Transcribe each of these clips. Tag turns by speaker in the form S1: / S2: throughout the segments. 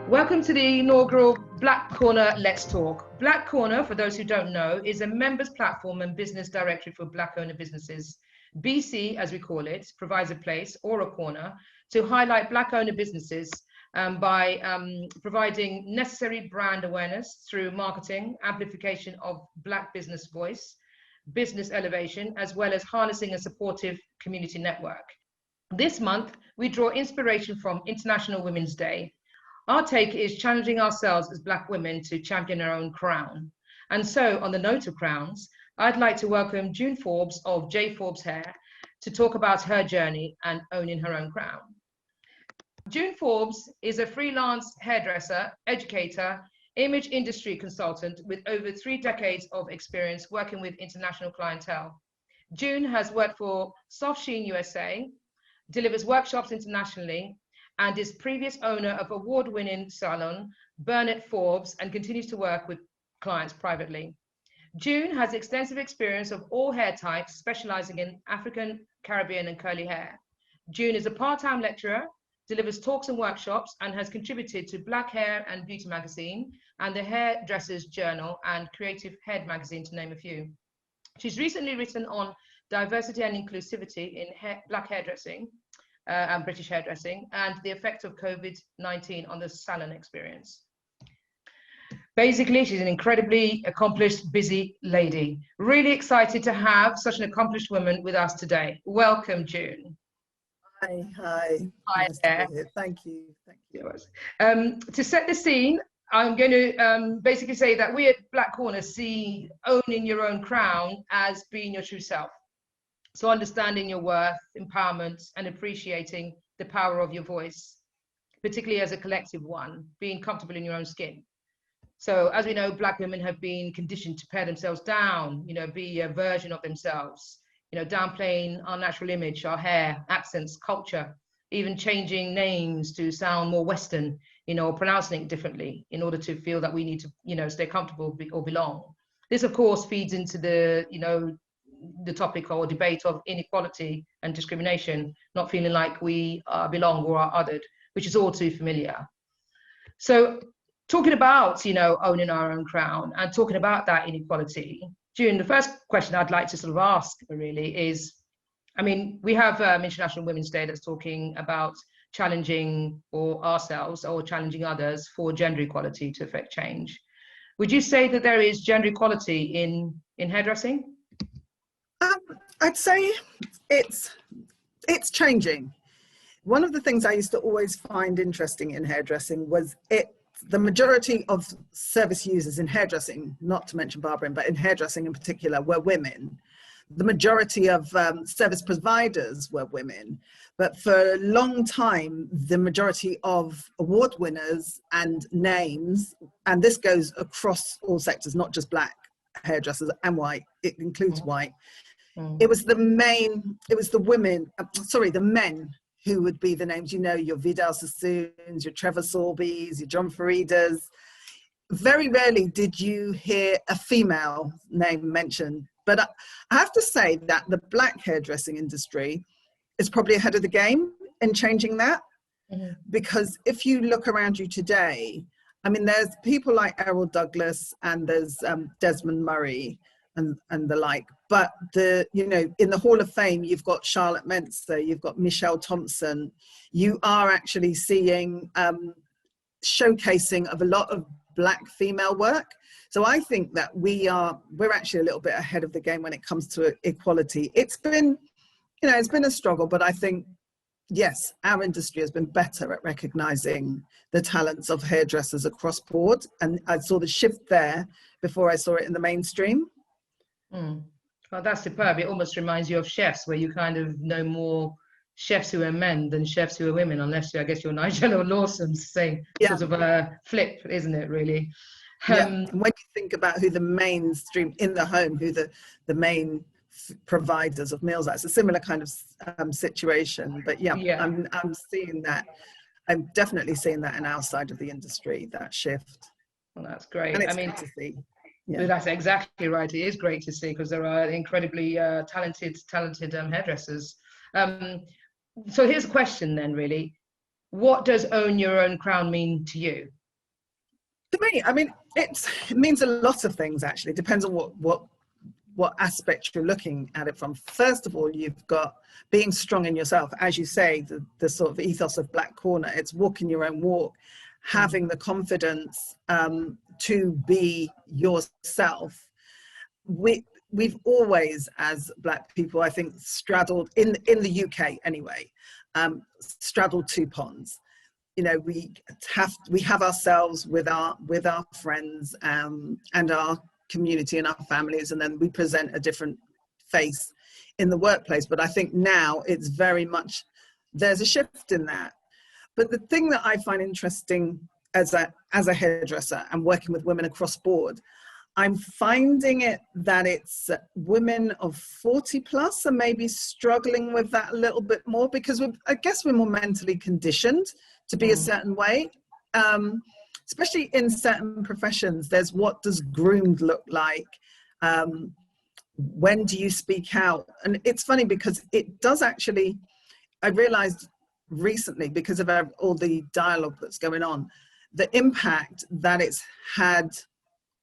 S1: Welcome to the inaugural Black Corner Let's Talk. Black Corner, for those who don't know, is a members platform and business directory for Black owner businesses. BC, as we call it, provides a place or a corner to highlight Black owner businesses by providing necessary brand awareness through marketing, amplification of Black business voice, business elevation, as well as harnessing a supportive community network. This month, we draw inspiration from International Women's Day. Our take is challenging ourselves as Black women to champion our own crown. And so, on the note of crowns, I'd like to welcome June Forbes of JForbes Hair to talk about her journey and owning her own crown. June Forbes is a freelance hairdresser, educator, image industry consultant with over 3 decades of experience working with international clientele. June has worked for Soft Sheen USA, delivers workshops internationally, and is previous owner of award-winning salon, Burnett Forbes, and continues to work with clients privately. June has extensive experience of all hair types, specializing in African, Caribbean, and curly hair. June is a part-time lecturer, delivers talks and workshops, and has contributed to Black Hair and Beauty magazine, and the Hairdressers Journal, and Creative Head magazine, to name a few. She's recently written on diversity and inclusivity in Black hairdressing, and British hairdressing, and the effect of COVID-19 on the salon experience. Basically, she's an incredibly accomplished, busy lady. Really excited to have such an accomplished woman with us today. Welcome, June.
S2: Hi.
S1: Hi
S2: nice
S1: there.
S2: To be here. Thank you.
S1: To set the scene, I'm going to basically say that we at Black Corner see owning your own crown as being your true self. So understanding your worth, empowerment, and appreciating the power of your voice, particularly as a collective one, being comfortable in your own skin. So as we know, Black women have been conditioned to pare themselves down, be a version of themselves, downplaying our natural image, our hair, accents, culture, even changing names to sound more Western, or pronouncing it differently in order to feel that we need to, stay comfortable or belong. This, of course, feeds into the topic or debate of inequality and discrimination, not feeling like we belong or are othered, which is all too familiar. So talking about, owning our own crown and talking about that inequality, June, the first question I'd like to sort of ask really is, we have International Women's Day that's talking about challenging ourselves or challenging others for gender equality to affect change. Would you say that there is gender equality in hairdressing?
S2: I'd say it's changing. One of the things I used to always find interesting in hairdressing was the majority of service users in hairdressing, not to mention barbering, but in hairdressing in particular, were women. The majority of service providers were women, but for a long time, the majority of award winners and names, and this goes across all sectors, not just Black hairdressers and white, it includes white. It was the men who would be the names, your Vidal Sassoons, your Trevor Sorbys, your John Faridas. Very rarely did you hear a female name mentioned. But I have to say that the Black hairdressing industry is probably ahead of the game in changing that. Because if you look around you today, there's people like Errol Douglas and there's Desmond Murray and the like, but in the Hall of Fame, you've got Charlotte Menster, you've got Michelle Thompson. You are actually seeing showcasing of a lot of Black female work. So I think that we're actually a little bit ahead of the game when it comes to equality. It's been a struggle, but I think, yes, our industry has been better at recognizing the talents of hairdressers across board. And I saw the shift there before I saw it in the mainstream.
S1: Well, that's superb. It almost reminds you of chefs, where you kind of know more chefs who are men than chefs who are women, unless I guess you're Nigel or Lawson's same sort of a flip, isn't it, really?
S2: When you think about who the mainstream in the home, who the main providers of meals are, it's a similar kind of situation. But I'm seeing that. I'm definitely seeing that in our side of the industry, that shift.
S1: Well, that's great.
S2: And it's good to see.
S1: Yeah. That's exactly right. It is great to see because there are incredibly talented hairdressers. So here's a question then, really. What does own your own crown mean to you?
S2: To me, I mean, it means a lot of things, actually. It depends on what aspect you're looking at it from. First of all, you've got being strong in yourself. As you say, the sort of ethos of Black Corner, it's walking your own walk, having the confidence to be yourself. We've always, as Black people, I think, straddled, in the UK anyway, straddled two ponds. You know, we have ourselves with our friends and our community and our families, and then we present a different face in the workplace. But I think now it's very much, there's a shift in that. But the thing that I find interesting as a hairdresser and working with women across board, I'm finding it that it's women of 40 plus are maybe struggling with that a little bit more, because I guess we're more mentally conditioned to be a certain way, especially in certain professions. There's what does groomed look like? When do you speak out? And it's funny because it does actually, I realized recently, because of all the dialogue that's going on, the impact that it's had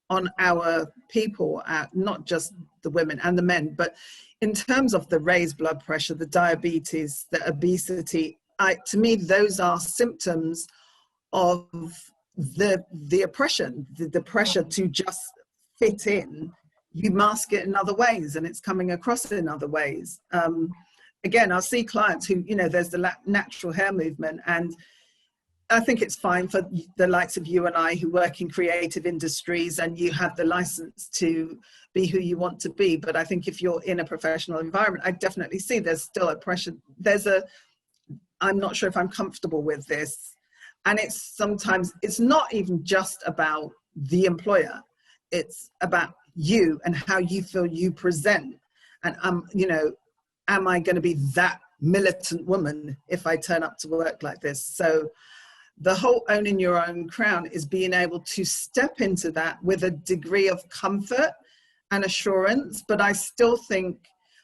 S2: on our people, not just the women and the men, but in terms of the raised blood pressure, the diabetes, the obesity, to me, those are symptoms of the oppression, the pressure to just fit in. You mask it in other ways, and it's coming across in other ways. Again, I'll see clients who, you know, there's the natural hair movement, and I think it's fine for the likes of you and I who work in creative industries, and you have the license to be who you want to be. But I think if you're in a professional environment, I definitely see there's still a pressure. I'm not sure if I'm comfortable with this. And sometimes it's not even just about the employer. It's about you and how you feel you present. And you know, am I going to be that militant woman if I turn up to work like this? So the whole owning your own crown is being able to step into that with a degree of comfort and assurance. But I still think,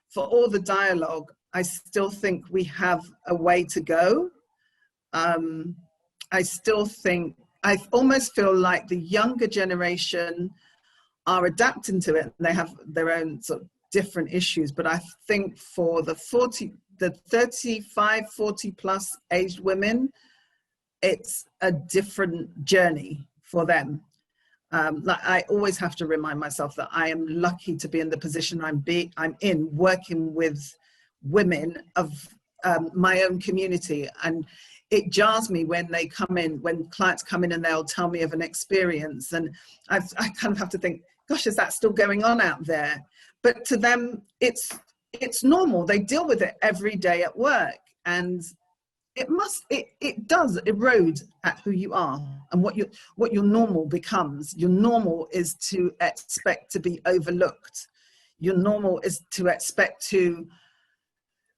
S2: for all the dialogue, I still think we have a way to go. I still think, I almost feel like the younger generation are adapting to it. They have their own sort of different issues. But I think for the 35, 40 plus aged women, it's a different journey for them. Like, I always have to remind myself that I am lucky to be in the position I'm in, working with women of my own community. And it jars me when they come in, when clients come in and they'll tell me of an experience, and I kind of have to think, gosh, is that still going on out there? But to them, it's normal. They deal with it every day at work, and it does erode at who you are and what your normal becomes. Your normal is to expect to be overlooked. Your normal is to expect to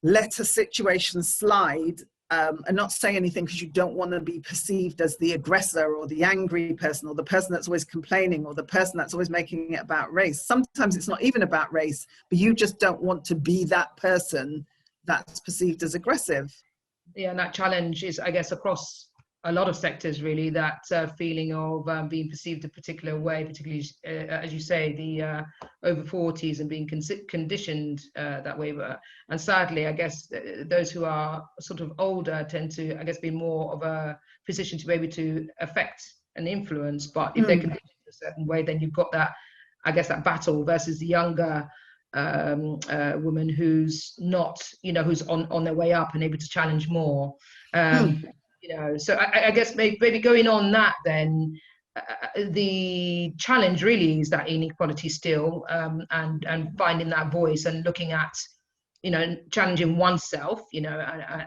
S2: let a situation slide and not say anything because you don't want to be perceived as the aggressor or the angry person or the person that's always complaining or the person that's always making it about race. Sometimes it's not even about race, but you just don't want to be that person that's perceived as aggressive.
S1: Yeah, and that challenge is, I guess, across a lot of sectors, really, that feeling of being perceived a particular way, particularly, as you say, the over 40s and being conditioned that way. And sadly, I guess, those who are sort of older tend to, I guess, be more of a position to be able to affect and influence. But if they're conditioned a certain way, then you've got that, I guess, that battle versus the younger woman who's not, you know, who's on their way up and able to challenge more. You know, so I guess maybe going on that, then the challenge really is that inequality still, and finding that voice and looking at, you know, challenging oneself, you know,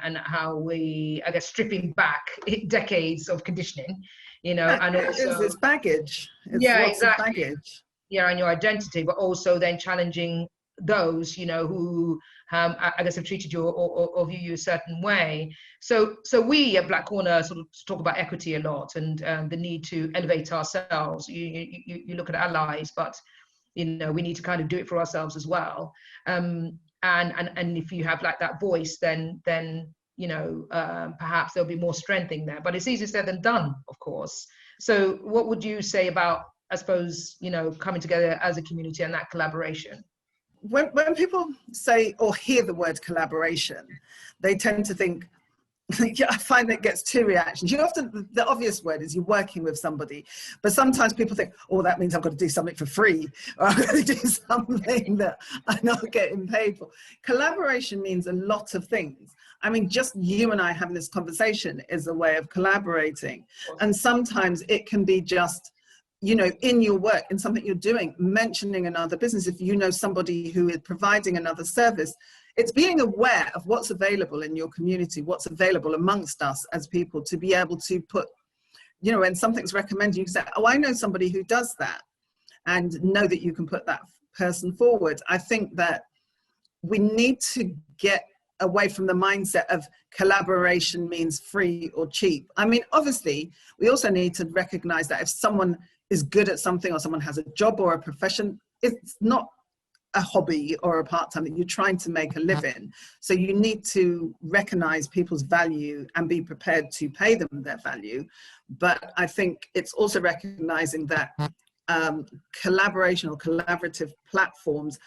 S1: and how we, I guess, stripping back decades of conditioning, you know, and also
S2: it's baggage. It's
S1: lots
S2: of baggage.
S1: Yeah, and your identity, but also then challenging those, you know, who I guess have treated you or view you a certain way. So we at Black Corner sort of talk about equity a lot, and the need to elevate ourselves. You look at allies, but, you know, we need to kind of do it for ourselves as well. And if you have like that voice, then you know, perhaps there'll be more strength in there. But it's easier said than done, of course. So what would you say about, I suppose, you know, coming together as a community and that collaboration?
S2: When people say or hear the word collaboration, they tend to think, yeah, I find that gets two reactions. You often, the obvious word is you're working with somebody, but sometimes people think, oh, that means I've got to do something for free, or I've got to do something that I'm not getting paid for. Collaboration means a lot of things. I mean, just you and I having this conversation is a way of collaborating. And sometimes it can be just, you know, in your work, in something you're doing, mentioning another business. If you know somebody who is providing another service, it's being aware of what's available in your community, what's available amongst us as people, to be able to put, you know, when something's recommended, you can say, oh, I know somebody who does that, and know that you can put that person forward. I think that we need to get away from the mindset of collaboration means free or cheap. I mean, obviously, we also need to recognize that if someone is good at something, or someone has a job or a profession, it's not a hobby or a part-time that you're trying to make a living. So you need to recognize people's value and be prepared to pay them their value. But I think it's also recognizing that collaboration or collaborative platforms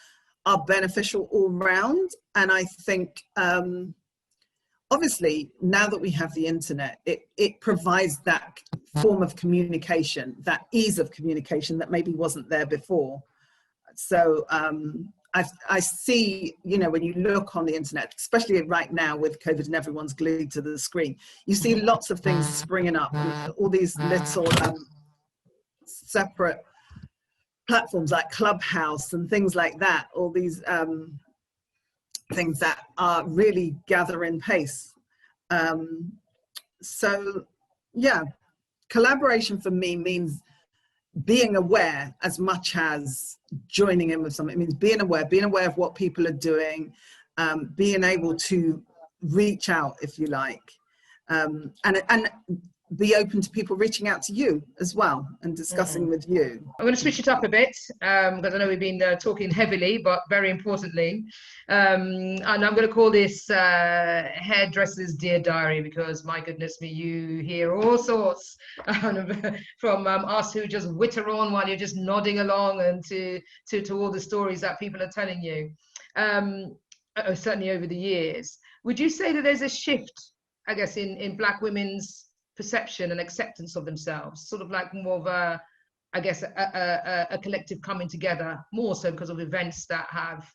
S2: are beneficial all round. And I think obviously now that we have the internet, it provides that form of communication, that ease of communication that maybe wasn't there before. So I see, you know, when you look on the internet, especially right now with COVID and everyone's glued to the screen, you see lots of things springing up, all these little separate platforms like Clubhouse and things like that, all these things that are really gathering pace. So yeah, collaboration for me means being aware as much as joining in with something. It means being aware of what people are doing, being able to reach out, if you like, and be open to people reaching out to you as well and discussing with you.
S1: I'm going to switch it up a bit because I know we've been talking heavily, but very importantly, and I'm going to call this Hairdresser's Dear Diary, because my goodness me, you hear all sorts from us who just witter on while you're just nodding along, and to all the stories that people are telling you, certainly over the years. Would you say that there's a shift, I guess, in Black women's perception and acceptance of themselves, sort of like more of a, I guess, a collective coming together, more so because of events that have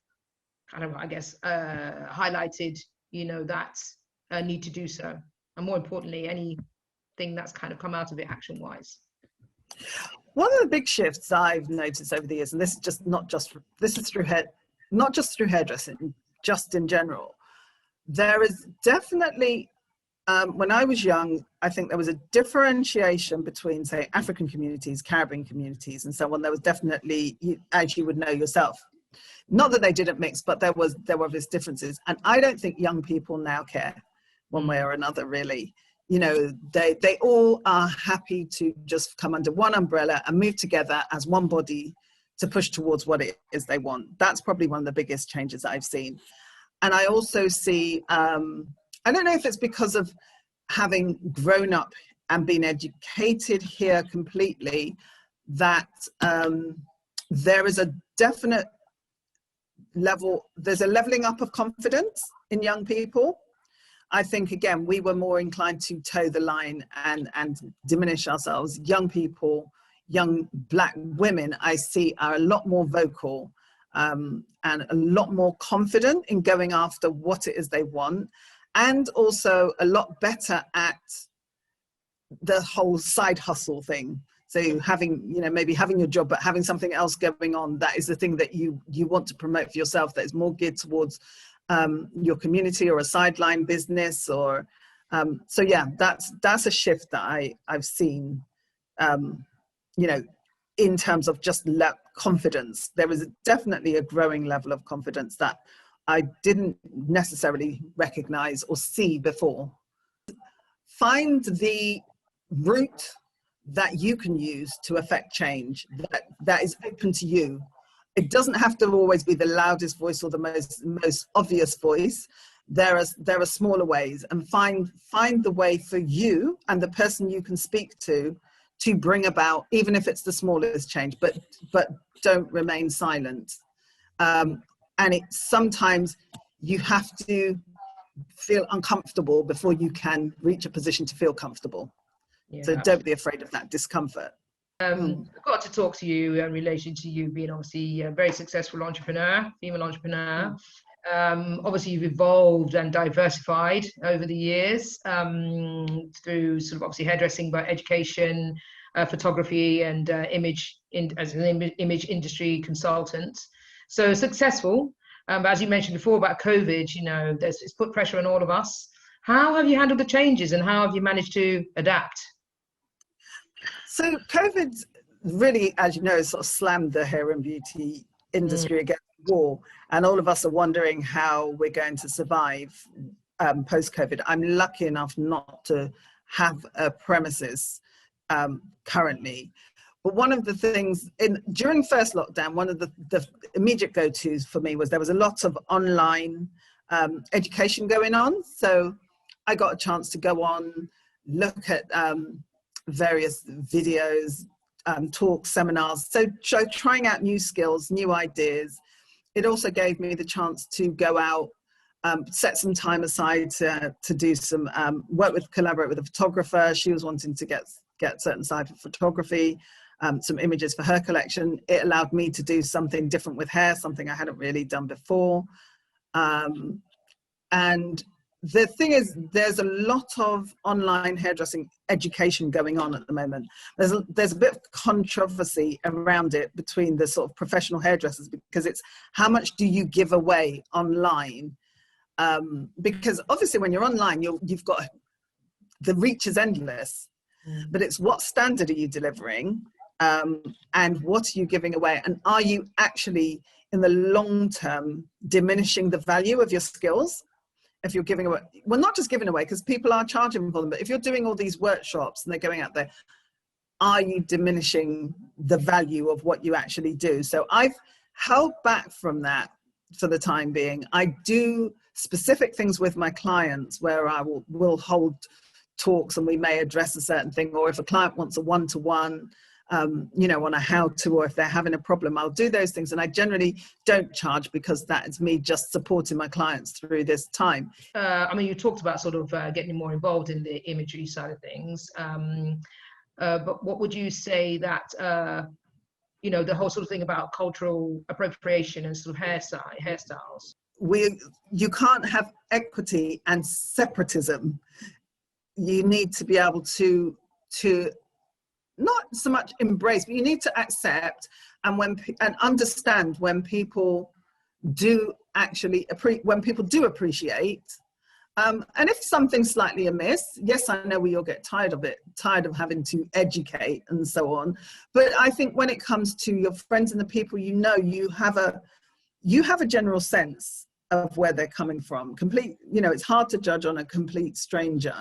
S1: kind of, I guess, highlighted, you know, that need to do so, and more importantly, anything that's kind of come out of it action-wise?
S2: One of the big shifts I've noticed over the years, and this is just not just through hairdressing, just in general, there is definitely, when I was young, I think there was a differentiation between, say, African communities, Caribbean communities, and so on. There was definitely, as you would know yourself, not that they didn't mix, but there were obvious differences. And I don't think young people now care one way or another, really. You know, they all are happy to just come under one umbrella and move together as one body to push towards what it is they want. That's probably one of the biggest changes I've seen. And I also see, I don't know if it's because of having grown up and been educated here completely, that there is a definite there's a leveling up of confidence in young people. I think, again, we were more inclined to toe the line and diminish ourselves. Young people, young Black women, I see, are a lot more vocal and a lot more confident in going after what it is they want, and also a lot better at the whole side hustle thing. So having, you know, maybe having your job, but having something else going on, that is the thing that you want to promote for yourself, that is more geared towards your community, or a sideline business, or so yeah, that's a shift that I've seen, you know, in terms of just confidence. There is definitely a growing level of confidence that I didn't necessarily recognize or see before. Find the route that you can use to affect change, that is open to you. It doesn't have to always be the loudest voice or the most obvious voice. There are smaller ways, and find the way for you and the person you can speak to to bring about, even if it's the smallest change, but don't remain silent. And sometimes you have to feel uncomfortable before you can reach a position to feel comfortable.
S1: Yeah.
S2: So don't be afraid of that discomfort.
S1: I've got to talk to you in relation to you being obviously a very successful entrepreneur, female entrepreneur. Obviously, you've evolved and diversified over the years through sort of obviously hairdressing, but education, photography, and as an image industry consultant. So successful. But as you mentioned before about COVID, it's put pressure on all of us. How have you handled the changes, and how have you managed to adapt?
S2: So COVID really, as you know, sort of slammed the hair and beauty industry against the wall, and all of us are wondering how we're going to survive post-COVID. I'm lucky enough not to have a premises currently. But one of the things during first lockdown, one of the immediate go-tos for me was there was a lot of online education going on. So I got a chance to go on, look at various videos, talks, seminars. So trying out new skills, new ideas. It also gave me the chance to go out, set some time aside to do some collaborate with a photographer. She was wanting to get certain side of photography, some images for her collection. It allowed me to do something different with hair, something I hadn't really done before. And the thing is, there's a lot of online hairdressing education going on at the moment. There's a bit of controversy around it between the sort of professional hairdressers, because it's how much do you give away online? Because obviously when you're online, you've got, the reach is endless, but it's what standard are you delivering, and what are you giving away? And are you actually in the long term diminishing the value of your skills? If you're giving away, well, not just giving away, because people are charging for them, but if you're doing all these workshops and they're going out there, are you diminishing the value of what you actually do? So I've held back from that for the time being. I do specific things with my clients where I will hold talks and we may address a certain thing, or if a client wants a one-to-one, on a how-to, or if they're having a problem, I'll do those things. And I generally don't charge, because that is me just supporting my clients through this time.
S1: You talked about sort of getting more involved in the imagery side of things. But what would you say that, the whole sort of thing about cultural appropriation and sort of hairstyles?
S2: You can't have equity and separatism. You need to be able to not so much embrace, but you need to accept and understand when people do actually appreciate. And if something's slightly amiss, yes, I know we all get tired of having to educate and so on. But I think when it comes to your friends and the people you have a general sense of where they're coming from. It's hard to judge on a complete stranger.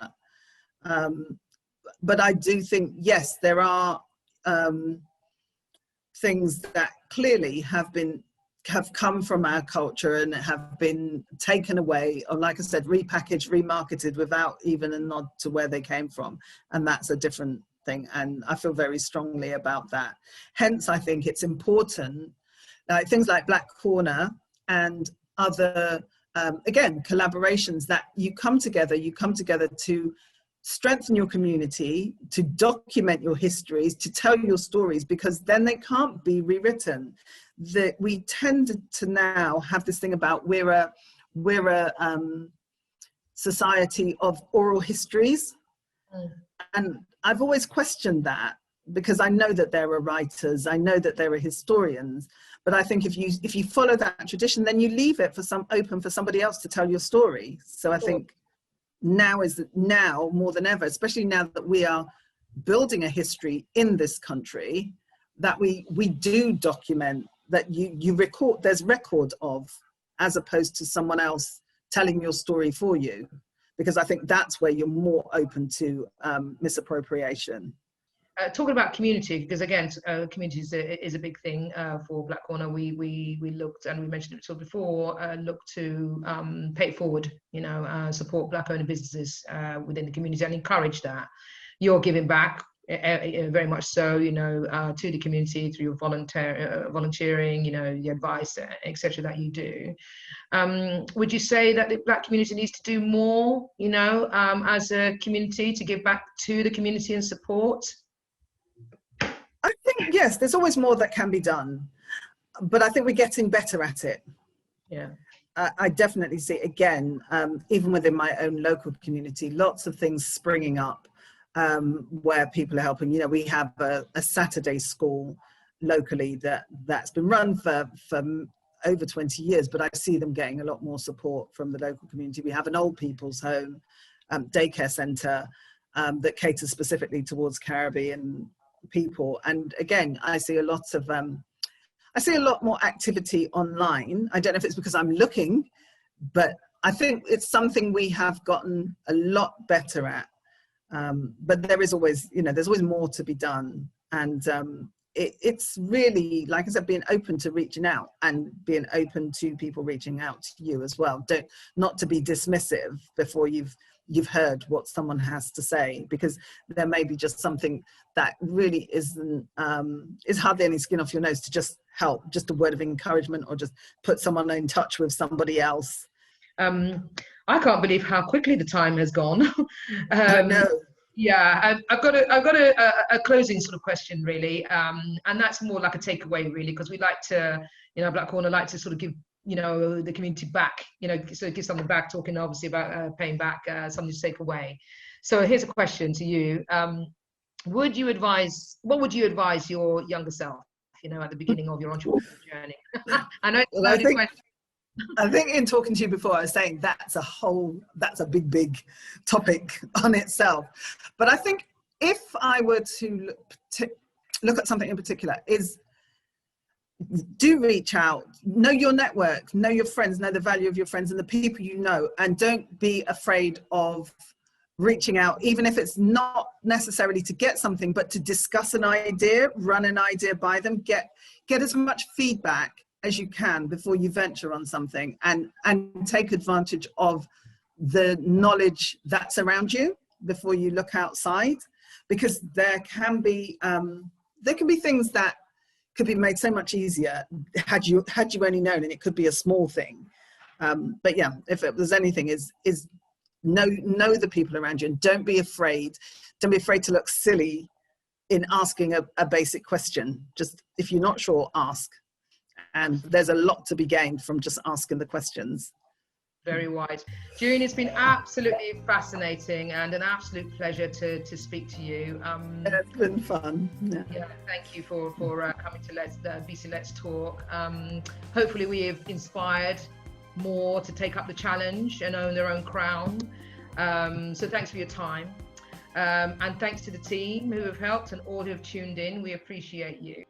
S2: But I do think, yes, there are things that clearly have come from our culture and have been taken away, or like I said, repackaged, remarketed without even a nod to where they came from. And that's a different thing. And I feel very strongly about that. Hence, I think it's important, things like Black Corner and other, again, collaborations, that you come together to strengthen your community, to document your histories, to tell your stories, because then they can't be rewritten. That we tend to now have this thing about we're a society of oral histories, and I've always questioned that, because I know that there are writers, I know that there are historians, but I think if you follow that tradition, then you leave it open for somebody else to tell your story. So I think now more than ever, especially now that we are building a history in this country, that we do document, that you record, there's record of, as opposed to someone else telling your story for you, because I think that's where you're more open to misappropriation.
S1: Talking about community, because again, community is a big thing for Black Corner. We looked, and we mentioned it before, look to pay it forward, support Black-owned businesses within the community and encourage that. You're giving back very much so, to the community through your volunteering, the advice, etc. that you do. Would you say that the Black community needs to do more, as a community, to give back to the community and support?
S2: I think, yes, there's always more that can be done, but I think we're getting better at it.
S1: Yeah.
S2: I definitely see, again, even within my own local community, lots of things springing up where people are helping. We have a Saturday school locally that's been run for over 20 years, but I see them getting a lot more support from the local community. We have an old people's home, daycare centre that caters specifically towards Caribbean people. And again, I see a lot more activity online. I don't know if it's because I'm looking, but I think it's something we have gotten a lot better at. But there is always, there's always more to be done. And it's really, like I said, being open to reaching out and being open to people reaching out to you as well. Not to be dismissive before you've heard what someone has to say, because there may be just something that really isn't, is hardly any skin off your nose to just help, just a word of encouragement, or just put someone in touch with somebody else.
S1: I can't believe how quickly the time has gone.
S2: I know.
S1: Yeah, I've got a closing sort of question, really, and that's more like a takeaway, really, because we like to, Black Corner like to sort of give, the community back, so give something back, talking obviously about paying back, something to take away. So here's a question to you. What would you advise your younger self, at the beginning of your entrepreneurial journey? I know it's a loaded question.
S2: I think in talking to you before, I was saying that's a big topic on itself. But I think if I were to look at something in particular, is do reach out, know your network, know your friends, know the value of your friends and the people you know, and don't be afraid of reaching out, even if it's not necessarily to get something, but to discuss an idea, run an idea by them, get as much feedback as you can before you venture on something, and take advantage of the knowledge that's around you before you look outside, because there can be things that could be made so much easier had you only known, and it could be a small thing. But yeah, if it was anything, is know the people around you, and don't be afraid to look silly in asking a basic question. Just, if you're not sure, ask. And there's a lot to be gained from just asking the questions.
S1: Very wise. June, it's been absolutely fascinating and an absolute pleasure to speak to you.
S2: It's been fun.
S1: Yeah, thank you for coming to BC Let's Talk. Hopefully we have inspired more to take up the challenge and own their own crown. So thanks for your time. And thanks to the team who have helped and all who have tuned in. We appreciate you.